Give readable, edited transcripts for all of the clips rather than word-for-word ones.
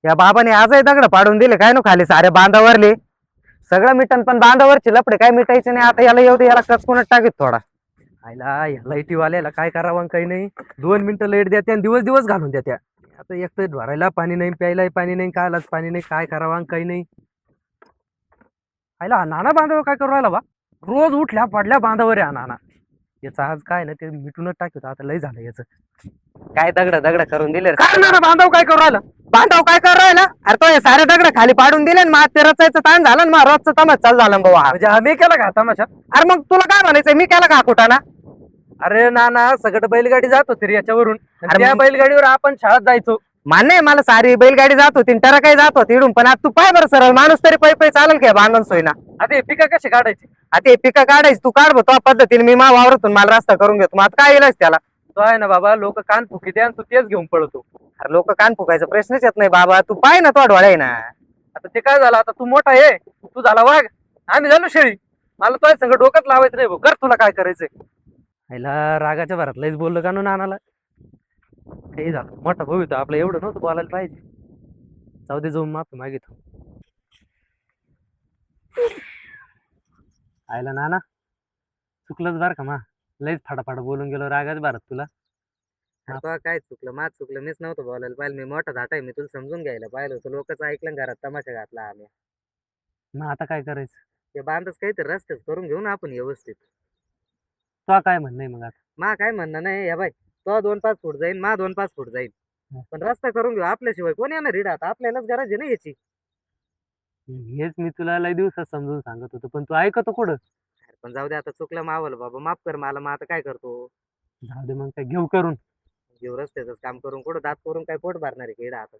या बाबाने आजही दगड पाडून दिले काय नो खाली सारे बांधावरले. सगळं मिटन पण बांधावरचे लपडे काय मिटायचे नाही. आता याला येऊ दे, याला कचकूनच टाकीत थोडा. आयला या लाईटीवाल्याला काय करावं काही नाही. 2 मिनिटं लाईट द्या आणि दिवस दिवस घालून द्या. आता एक तर भरायला पाणी नाही, प्यायला पाणी नाही, कायलाच पाणी नाही, काय करावं काही नाही. आयला हा नाना बांधावर काय करू राहिला बा. रोज उठल्या पडल्या बांधावर आहे हा नाना. याचा आज काय ना ते मिटूनच टाकतो. आता लय झालं याचं. काय दगड दगड करून दिले काय नाना बांधाव काय करू राहिला. बांधाव काय करू राहिला. अरे तो हे सारे दगड खाली पाडून दिले ना. ते रचायचं ताण झालं ना. रोजचं तमाश चालू झालं बाबा. म्हणजे आम्ही केला का तमाशा. अरे मग तुला काय म्हणायचं, मी केला का कुठाना. अरे नाना सगळं बैलगाडी जात होती रे याच्यावरून. त्या बैलगाडीवर आपण शाळेत जायचो. मान्य आहे मला, सारी बैलगाडी जात होती, टरा काही जात होती इडून. पण आता तू पाय बरं सरळ माणूस तरी पै चालेल काय बांधून सोयना. आता पिका कशी काढायची. आता हे पिका काढायची तू काढ तो पद्धतीने. मी वावरातून मला रस्ता करून घेतो. मग आता काय येईल त्याला. तो आहे ना बाबा, लोक कान फुकी द्या तू तेच घेऊन पळतो. अरे लोक कान फुकायचा प्रश्नच येत नाही बाबा. तू पाय ना तो डोळा आहे ना. आता ते काय झालं, आता तू मोठा आहे, तू झाला वाघ, आम्ही झालो शेळी. मला तो सगळं डोक्यात लावायचं नाही. कर तुला काय करायचंय. ह्याला रागाच्या भरात लयच बोललं का नो नानाला. काही झालं मोठा भाऊ होता आपलं, एवढं नव्हतं बोलायला पाहिजे. जाऊ दे, जाऊन माफी मागितलं. आयला नाना चुकलंच बरं का. लयच फाडाफाडा बोलून गेलो रागाच भरात तुला. काय चुकलं, माझ चुकलं. मीच नव्हतं बोलायला पाहिजे. मी मोठा झाटा आहे, मी तुला समजून घ्यायला पाहिलं होतं. लोकच ऐकलं घरात तमाशा घातला आम्ही. मग आता काय करायचं. ते बांधच काहीतरी रस्त्याच करून घेऊ ना आपण व्यवस्थित. तो काय म्हणणं मग आता. मा काय म्हणणं नाही या बाई. तो 2-5 फूट जाईल, 2-5 फूट जाईल. पण रस्ता करून घेऊ. आपल्याशिवाय कोण येणार इकडे. आता आपल्यालाच गरज आहे ना याची. हेच मी तुला लय दिवसात समजून सांगत होतो, पण तू ऐकतो कुठं. पण जाऊ दे, आता चुकलं मावलं बाबा, माफ कर मला. मग आता काय करतो. जाऊ दे मग काय घेऊ करून. घेऊ रस्त्याच काम करून. कुठं दात करून काय पोट भरणार आहे किडा. आता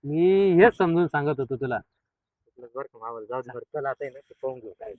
मी हेच समजून सांगत होतो तुला. बरं का मावलं, जाऊ दे. चला आता पाहून घेऊ काय.